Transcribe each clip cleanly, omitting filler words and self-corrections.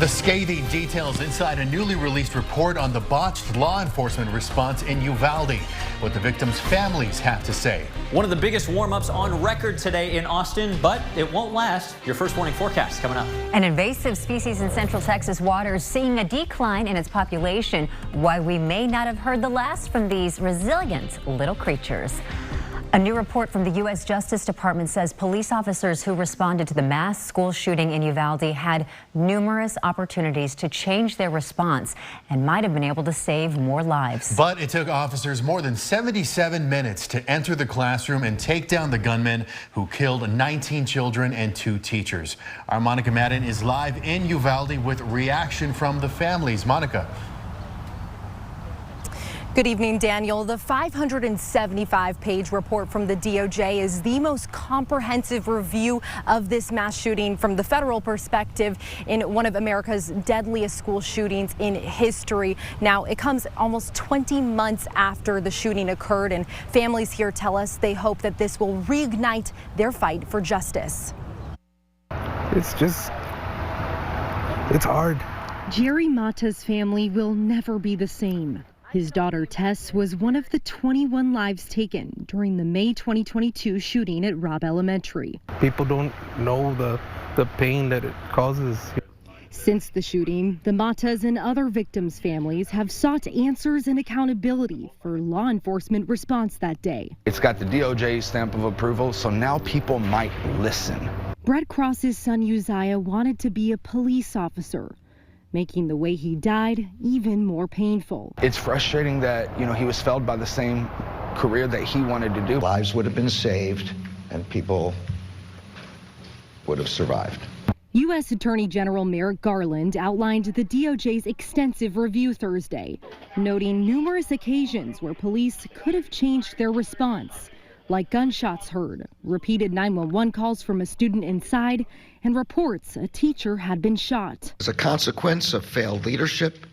The scathing details inside a newly released report on the botched law enforcement response in Uvalde. What the victims' families have to say. One of the biggest warm-ups on record today in Austin, but it won't last. Your first warning forecast coming up. An invasive species in central Texas waters seeing a decline in its population. Why we may not have heard the last from these resilient little creatures. A new report from the U.S. Justice Department says police officers who responded to the mass school shooting in Uvalde had numerous opportunities to change their response and might have been able to save more lives. But it took officers more than 77 minutes to enter the classroom and take down the gunman who killed 19 children and 2 teachers. Our Monica Madden is live in Uvalde with reaction from the families. Monica. Good evening, Daniel. The 575-page report from the DOJ is the most comprehensive review of this mass shooting from the federal perspective in one of America's deadliest school shootings in history. Now, it comes almost 20 months after the shooting occurred, and families here tell us they hope that this will reignite their fight for justice. It's hard. Jerry Mata's family will never be the same. His daughter Tess was one of the 21 lives taken during the May 2022 shooting at Robb Elementary. People don't know the pain that it causes. Since the shooting, the Matas and other victims' families have sought answers and accountability for law enforcement response that day. It's got the DOJ stamp of approval, so now people might listen. Brett Cross's son Uzziah wanted to be a police officer, making the way he died even more painful. It's frustrating that, he was felled by the same career that he wanted to do. Lives would have been saved and people would have survived. U.S. Attorney General Merrick Garland outlined the DOJ's extensive review Thursday, noting numerous occasions where police could have changed their response, like gunshots heard, repeated 911 calls from a student inside, and reports a teacher had been shot. As a consequence of failed leadership,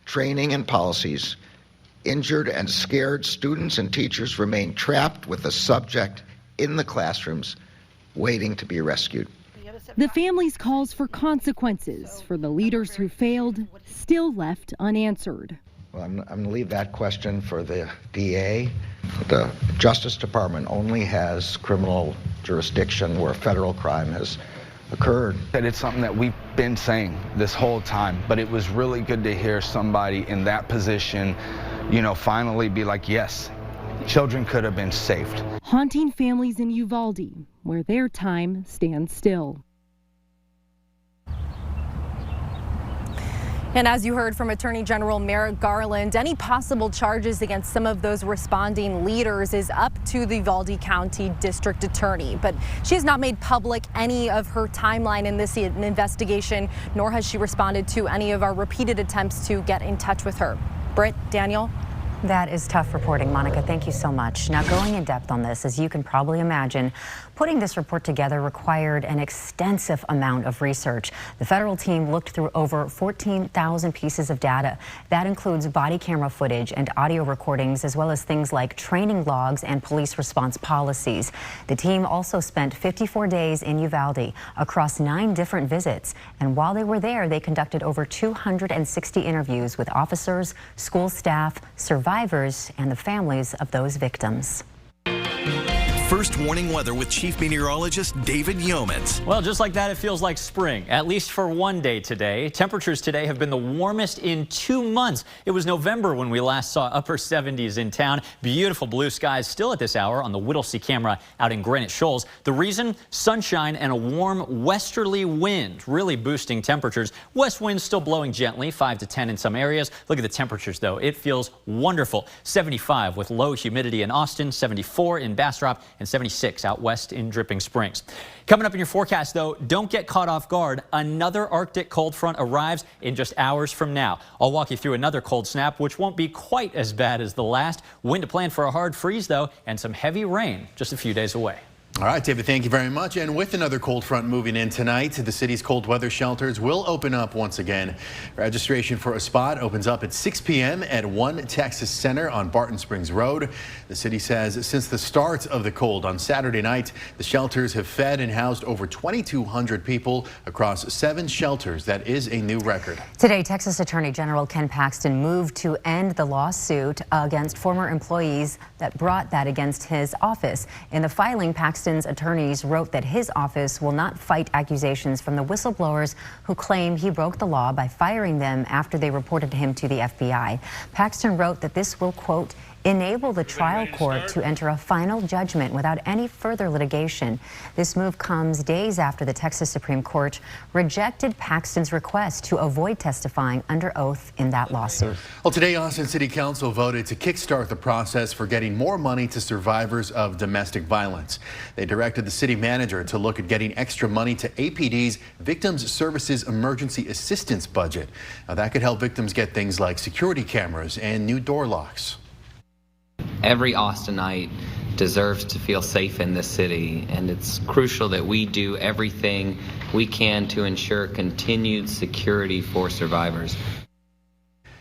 training, and policies, injured and scared students and teachers remain trapped with the subject in the classrooms, waiting to be rescued. The family's calls for consequences for the leaders who failed still left unanswered. Well, I'm going to leave that question for the DA. The Justice Department only has criminal jurisdiction where federal crime has occurred. That it's something that we've been saying this whole time, but it was really good to hear somebody in that position, finally be like, yes, children could have been saved. Haunting families in Uvalde, where their time stands still. And as you heard from Attorney General Merrick Garland, any possible charges against some of those responding leaders is up to the Uvalde County District Attorney. But she has not made public any of her timeline in this investigation, nor has she responded to any of our repeated attempts to get in touch with her. Britt, Daniel? That is tough reporting, Monica. Thank you so much. Now, going in depth on this, as you can probably imagine, putting this report together required an extensive amount of research. The federal team looked through over 14,000 pieces of data. That includes body camera footage and audio recordings, as well as things like training logs and police response policies. The team also spent 54 days in Uvalde across 9 different visits. And while they were there, they conducted over 260 interviews with officers, school staff, survivors, and the families of those victims. First warning weather with Chief Meteorologist David Yeomans. Well, just like that, it feels like spring, at least for one day today. Temperatures today have been the warmest in 2 months. It was November when we last saw upper 70s in town. Beautiful blue skies still at this hour on the Whittlesey camera out in Granite Shoals. The reason? Sunshine and a warm westerly wind really boosting temperatures. West winds still blowing gently, 5 to 10 in some areas. Look at the temperatures, though. It feels wonderful. 75 with low humidity in Austin, 74 in Bastrop, and 76 out west in Dripping Springs. Coming up in your forecast, though, don't get caught off guard. Another Arctic cold front arrives in just hours from now. I'll walk you through another cold snap, which won't be quite as bad as the last. Wind to plan for a hard freeze, though, and some heavy rain just a few days away. All right, David, thank you very much. And with another cold front moving in tonight, the city's cold weather shelters will open up once again. Registration for a spot opens up at 6 p.m. at One Texas Center on Barton Springs Road. The city says since the start of the cold on Saturday night, the shelters have fed and housed over 2,200 people across 7 shelters. That is a new record. Today, Texas Attorney General Ken Paxton moved to end the lawsuit against former employees that brought that against his office. In the filing, Paxton's attorneys wrote that his office will not fight accusations from the whistleblowers who claim he broke the law by firing them after they reported him to the FBI. Paxton wrote that this will, quote, enable the trial court to enter a final judgment without any further litigation. This move comes days after the Texas Supreme Court rejected Paxton's request to avoid testifying under oath in that lawsuit. Well, today, Austin City Council voted to kickstart the process for getting more money to survivors of domestic violence. They directed the city manager to look at getting extra money to APD's Victims Services Emergency Assistance budget. Now, that could help victims get things like security cameras and new door locks. Every Austinite deserves to feel safe in this city, and it's crucial that we do everything we can to ensure continued security for survivors.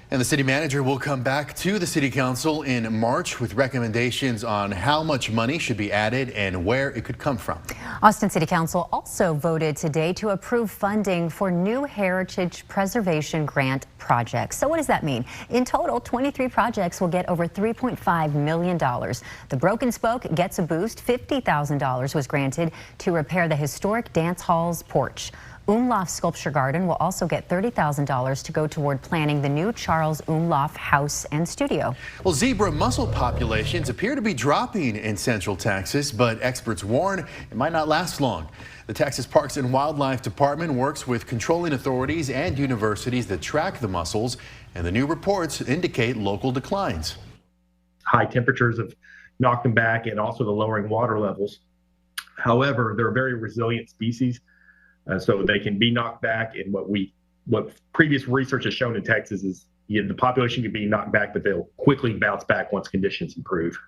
And the city manager will come back to the city council in March with recommendations on how much money should be added and where it could come from. Austin City Council also voted today to approve funding for new heritage preservation grant projects. So what does that mean? In total, 23 projects will get over $3.5 million. The Broken Spoke gets a boost. $50,000 was granted to repair the historic dance hall's porch. Umlauf Sculpture Garden will also get $30,000 to go toward planning the new Charles Umlauf house and studio. Well, zebra mussel populations appear to be dropping in Central Texas, but experts warn it might not last long. The Texas Parks and Wildlife Department works with controlling authorities and universities that track the mussels, and the new reports indicate local declines. High temperatures have knocked them back, and also the lowering water levels. However, they're a very resilient species. So they can be knocked back, and what previous research has shown in Texas is the population can be knocked back, but they'll quickly bounce back once conditions improve.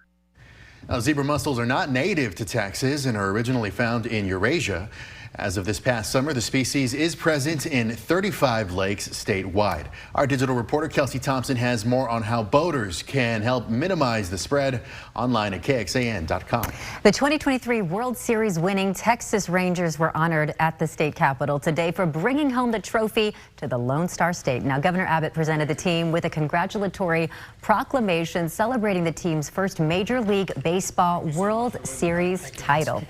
Now, zebra mussels are not native to Texas and are originally found in Eurasia. As of this past summer, the species is present in 35 lakes statewide. Our digital reporter Kelsey Thompson has more on how boaters can help minimize the spread online at KXAN.com. The 2023 World Series winning Texas Rangers were honored at the state capitol today for bringing home the trophy to the Lone Star State. Now, Governor Abbott presented the team with a congratulatory proclamation celebrating the team's first Major League Baseball World Series title.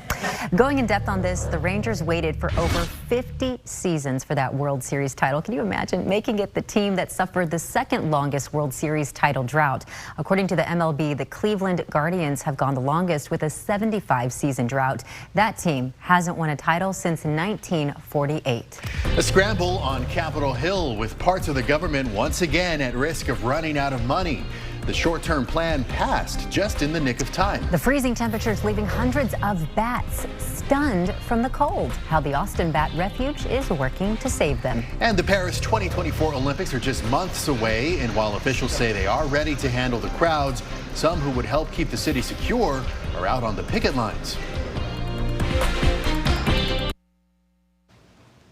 Going in depth on this, the Rangers waited for over 50 seasons for that World Series title. Can you imagine making it the team that suffered the second longest World Series title drought? According to the MLB, the Cleveland Guardians have gone the longest with a 75-season drought. That team hasn't won a title since 1948. A scramble on Capitol Hill with parts of the government once again at risk of running out of money. The short-term plan passed just in the nick of time. The freezing temperatures leaving hundreds of bats stunned from the cold. How the Austin Bat Refuge is working to save them. And the Paris 2024 Olympics are just months away, and while officials say they are ready to handle the crowds, some who would help keep the city secure are out on the picket lines.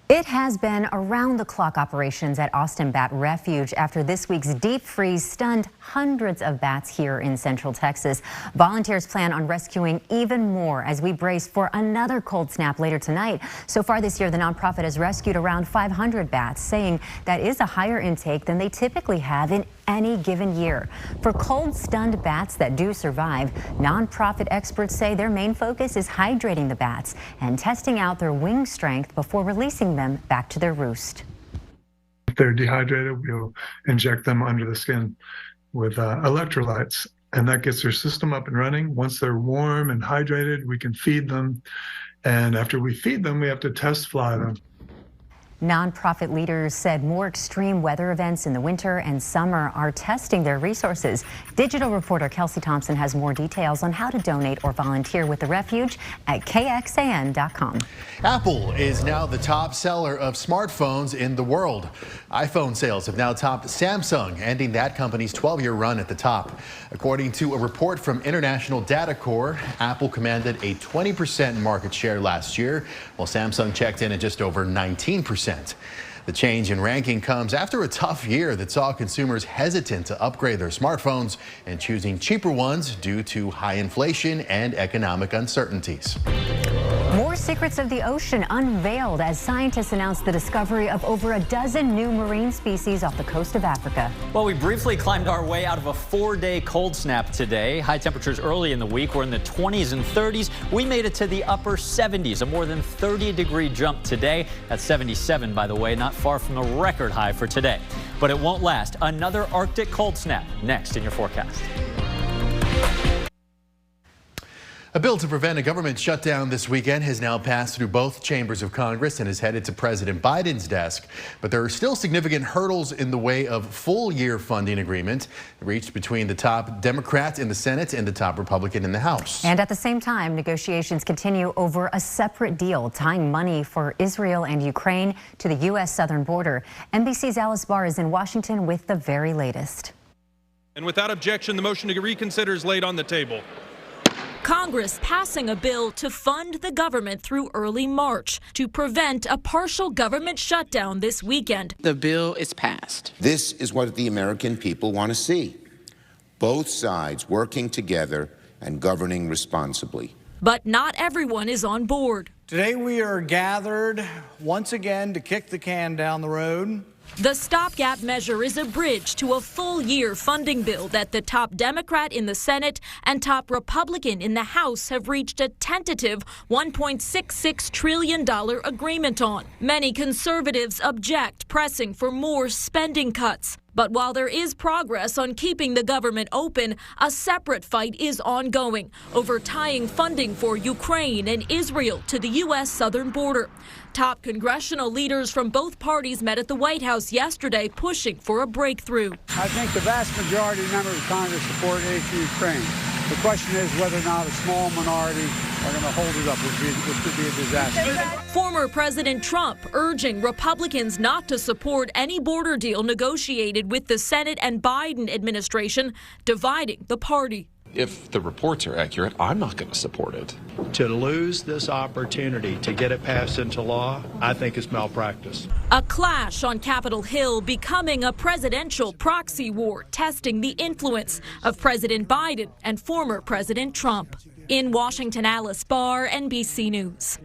It has been around-the-clock operations at Austin Bat Refuge after this week's deep freeze stunned hundreds of bats here in Central Texas. Volunteers plan on rescuing even more as we brace for another cold snap later tonight. So far this year, the nonprofit has rescued around 500 bats, saying that is a higher intake than they typically have in any given year. For cold-stunned bats that do survive, nonprofit experts say their main focus is hydrating the bats and testing out their wing strength before releasing them back to their roost. If they're dehydrated, we'll inject them under the skin with electrolytes, and that gets their system up and running. Once they're warm and hydrated, we can feed them, and after we feed them, we have to test fly them. Nonprofit leaders said more extreme weather events in the winter and summer are testing their resources. Digital reporter Kelsey Thompson has more details on how to donate or volunteer with the refuge at KXAN.com. Apple is now the top seller of smartphones in the world. iPhone sales have now topped Samsung, ending that company's 12-year run at the top. According to a report from International Data Corps, Apple commanded a 20% market share last year, while Samsung checked in at just over 19%. The change in ranking comes after a tough year that saw consumers hesitant to upgrade their smartphones and choosing cheaper ones due to high inflation and economic uncertainties. More secrets of the ocean unveiled as scientists announced the discovery of over a dozen new marine species off the coast of Africa. Well, we briefly climbed our way out of a 4-day cold snap today. High temperatures early in the week were in the 20s and 30s. We made it to the upper 70s, a more than 30-degree jump today. That's 77, by the way, not far from the record high for today. But it won't last. Another Arctic cold snap next in your forecast. A bill to prevent a government shutdown this weekend has now passed through both chambers of Congress and is headed to President Biden's desk. But there are still significant hurdles in the way of full-year funding agreement reached between the top Democrat in the Senate and the top Republican in the House. And at the same time, negotiations continue over a separate deal tying money for Israel and Ukraine to the U.S. southern border. NBC's Alice Barr is in Washington with the very latest. And without objection, the motion to reconsider is laid on the table. Congress passing a bill to fund the government through early March to prevent a partial government shutdown this weekend. The bill is passed. This is what the American people want to see. Both sides working together and governing responsibly. But not everyone is on board. Today we are gathered once again to kick the can down the road. The stopgap measure is a bridge to a full-year funding bill that the top Democrat in the Senate and top Republican in the House have reached a tentative $1.66 trillion agreement on. Many conservatives object, pressing for more spending cuts. But while there is progress on keeping the government open, a separate fight is ongoing over tying funding for Ukraine and Israel to the U.S. southern border. Top congressional leaders from both parties met at the White House yesterday, pushing for a breakthrough. I think the vast majority of members of Congress support aid to Ukraine. The question is whether or not a small minority are going to hold it up, which could be a disaster. Former President Trump urging Republicans not to support any border deal negotiated with the Senate and Biden administration, dividing the party. If the reports are accurate, I'm not going to support it. To lose this opportunity to get it passed into law, I think is malpractice. A clash on Capitol Hill becoming a presidential proxy war, testing the influence of President Biden and former President Trump. In Washington, Alice Barr, NBC News.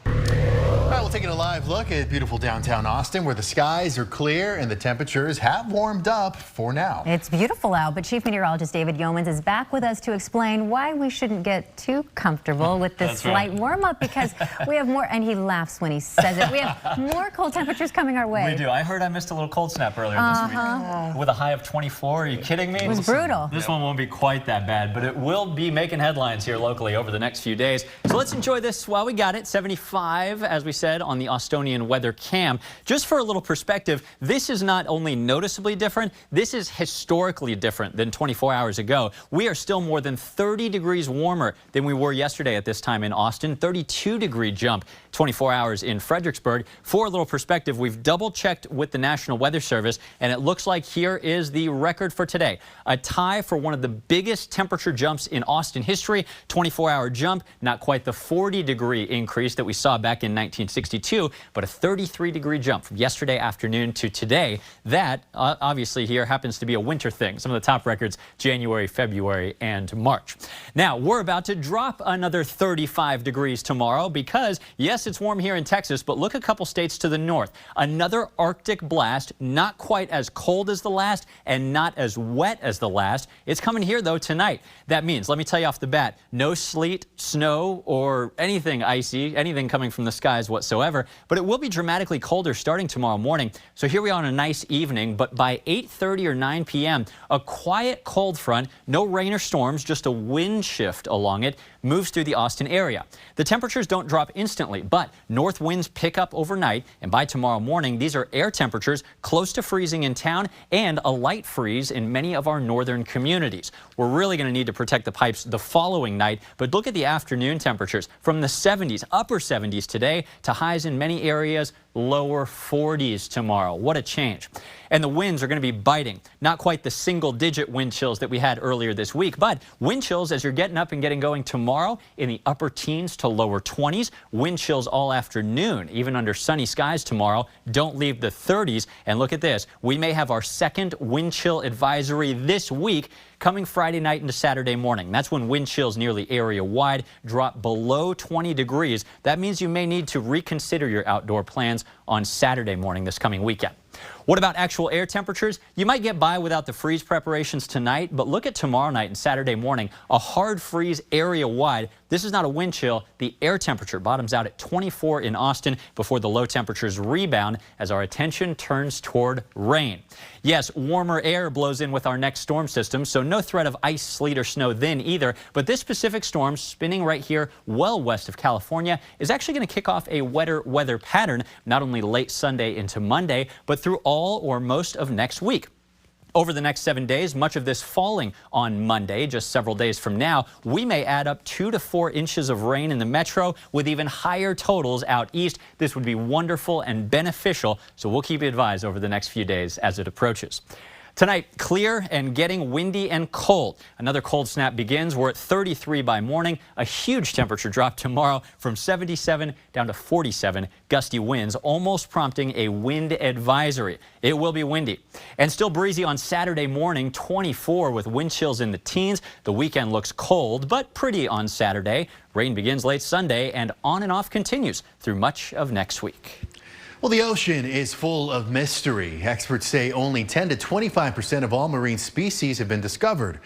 All right, we'll take a live look at beautiful downtown Austin, where the skies are clear and the temperatures have warmed up for now. It's beautiful out, but Chief Meteorologist David Yeomans is back with us to explain why we shouldn't get too comfortable with this slight warm-up, because we have more, and he laughs when he says it, we have more cold temperatures coming our way. We do. I heard I missed a little cold snap earlier this week with a high of 24. Are you kidding me? It was brutal. This one won't be quite that bad, but it will be making headlines here locally over the next few days. So let's enjoy this while we got it. 75, as we said, on the Austonian weather cam. Just for a little perspective, this is not only noticeably different, this is historically different than 24 hours ago. We are still more than 30 degrees warmer than we were yesterday at this time in Austin. 32-degree jump 24 hours in Fredericksburg. For a little perspective, we've double-checked with the National Weather Service, and it looks like here is the record for today. A tie for one of the biggest temperature jumps in Austin history. 24-hour jump, not quite the 40-degree increase that we saw back in 1962, but a 33-degree jump from yesterday afternoon to today. That, obviously, here happens to be a winter thing. Some of the top records, January, February, and March. Now, we're about to drop another 35 degrees tomorrow because, yes, it's warm here in Texas, but look a couple states to the north. Another Arctic blast, not quite as cold as the last and not as wet as the last. It's coming here, though, tonight. That means, let me tell you off the bat, no sleet, snow, or anything icy, anything coming from the skies whatsoever whatsoever, but it will be dramatically colder starting tomorrow morning. So here we are on a nice evening, but by 8:30 or 9 p.m., a quiet cold front, no rain or storms, just a wind shift along it, moves through the Austin area. The temperatures don't drop instantly, but north winds pick up overnight, and by tomorrow morning, these are air temperatures close to freezing in town and a light freeze in many of our northern communities. We're really going to need to protect the pipes the following night, but look at the afternoon temperatures from the 70s, upper 70s today to highs in many areas, lower 40s tomorrow. What a change. And the winds are going to be biting. Not quite the single-digit wind chills that we had earlier this week, but wind chills as you're getting up and getting going tomorrow in the upper teens to lower 20s. Wind chills all afternoon, even under sunny skies tomorrow. Don't leave the 30s. And look at this. We may have our second wind chill advisory this week coming Friday night into Saturday morning. That's when wind chills nearly area-wide drop below 20 degrees. That means you may need to reconsider your outdoor plans on Saturday morning this coming weekend. What about actual air temperatures? You might get by without the freeze preparations tonight, but look at tomorrow night and Saturday morning. A hard freeze area-wide. This is not a wind chill. The air temperature bottoms out at 24 in Austin before the low temperatures rebound as our attention turns toward rain. Yes, warmer air blows in with our next storm system, so no threat of ice, sleet, or snow then either. But this specific storm spinning right here well west of California is actually going to kick off a wetter weather pattern, not only late Sunday into Monday, but through all or most of next week. Over the next 7 days, much of this falling on Monday, just several days from now, we may add up 2 to 4 inches of rain in the metro with even higher totals out east. This would be wonderful and beneficial, so we'll keep you advised over the next few days as it approaches. Tonight, clear and getting windy and cold. Another cold snap begins. We're at 33 by morning. A huge temperature drop tomorrow from 77 down to 47. Gusty winds almost prompting a wind advisory. It will be windy and still breezy on Saturday morning, 24 with wind chills in the teens. The weekend looks cold but pretty on Saturday. Rain begins late Sunday and on and off continues through much of next week. Well, the ocean is full of mystery. Experts say only 10 to 25% of all marine species have been discovered.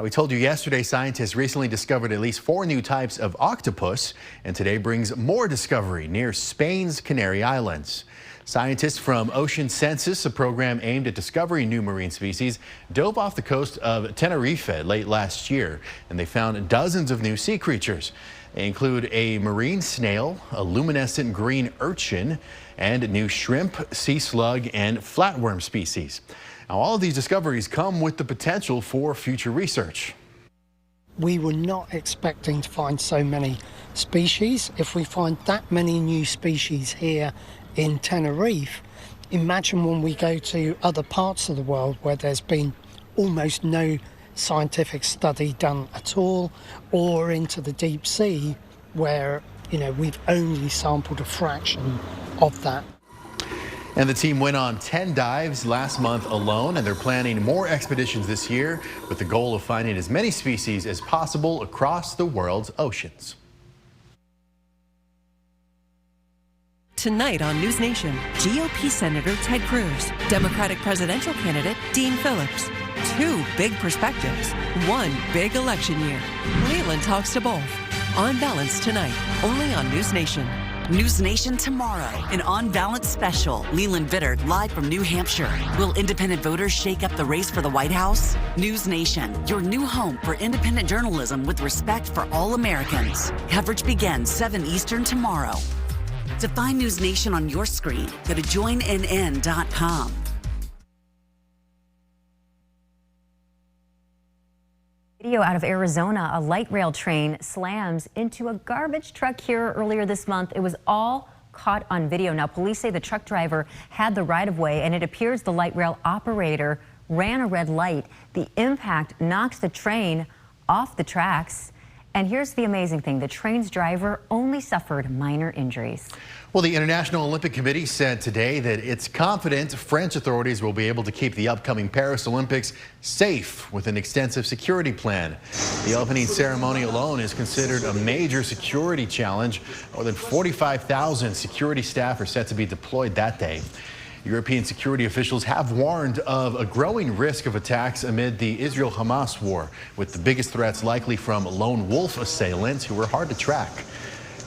We told you yesterday scientists recently discovered at least 4 new types of octopus, and today brings more discovery near Spain's Canary Islands. Scientists from Ocean Census, a program aimed at discovering new marine species, dove off the coast of Tenerife late last year, and they found dozens of new sea creatures. They include a marine snail, a luminescent green urchin, and new shrimp, sea slug, and flatworm species. Now, all of these discoveries come with the potential for future research. We were not expecting to find so many species. If we find that many new species here in Tenerife, imagine when we go to other parts of the world where there's been almost no scientific study done at all, or into the deep sea where, we've only sampled a fraction of that. And the team went on 10 dives last month alone, and they're planning more expeditions this year with the goal of finding as many species as possible across the world's oceans. Tonight on News Nation, GOP Senator Ted Cruz, Democratic presidential candidate Dean Phillips. 2 big perspectives, 1 big election year. Leland talks to both. On Balance tonight, only on News Nation. News Nation tomorrow, an On Balance special. Leland Vittert live from New Hampshire. Will independent voters shake up the race for the White House? News Nation, your new home for independent journalism with respect for all Americans. Coverage begins 7 Eastern tomorrow. To find News Nation on your screen, go to joinnn.com. Video out of Arizona, a light rail train slams into a garbage truck here earlier this month. It was all caught on video. Now, police say the truck driver had the right-of-way, and it appears the light rail operator ran a red light. The impact knocks the train off the tracks. And here's the amazing thing. The train's driver only suffered minor injuries. Well, the International Olympic Committee said today that it's confident French authorities will be able to keep the upcoming Paris Olympics safe with an extensive security plan. The opening ceremony alone is considered a major security challenge. More than 45,000 security staff are set to be deployed that day. European security officials have warned of a growing risk of attacks amid the Israel-Hamas war, with the biggest threats likely from lone wolf assailants who are hard to track.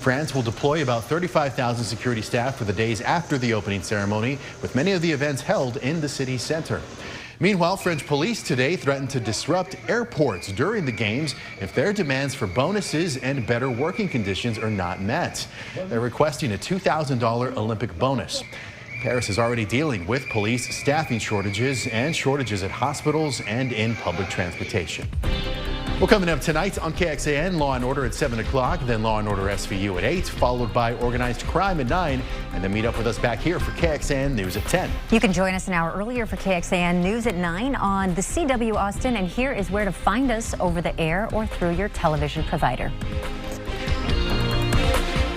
France will deploy about 35,000 security staff for the days after the opening ceremony, with many of the events held in the city center. Meanwhile, French police today threatened to disrupt airports during the games if their demands for bonuses and better working conditions are not met. They're requesting a $2,000 Olympic bonus. Paris is already dealing with police staffing shortages and shortages at hospitals and in public transportation. Well, coming up tonight on KXAN, Law & Order at 7 o'clock, then Law & Order SVU at 8, followed by Organized Crime at 9, and then meet up with us back here for KXAN News at 10. You can join us an hour earlier for KXAN News at 9 on the CW Austin, and here is where to find us over the air or through your television provider.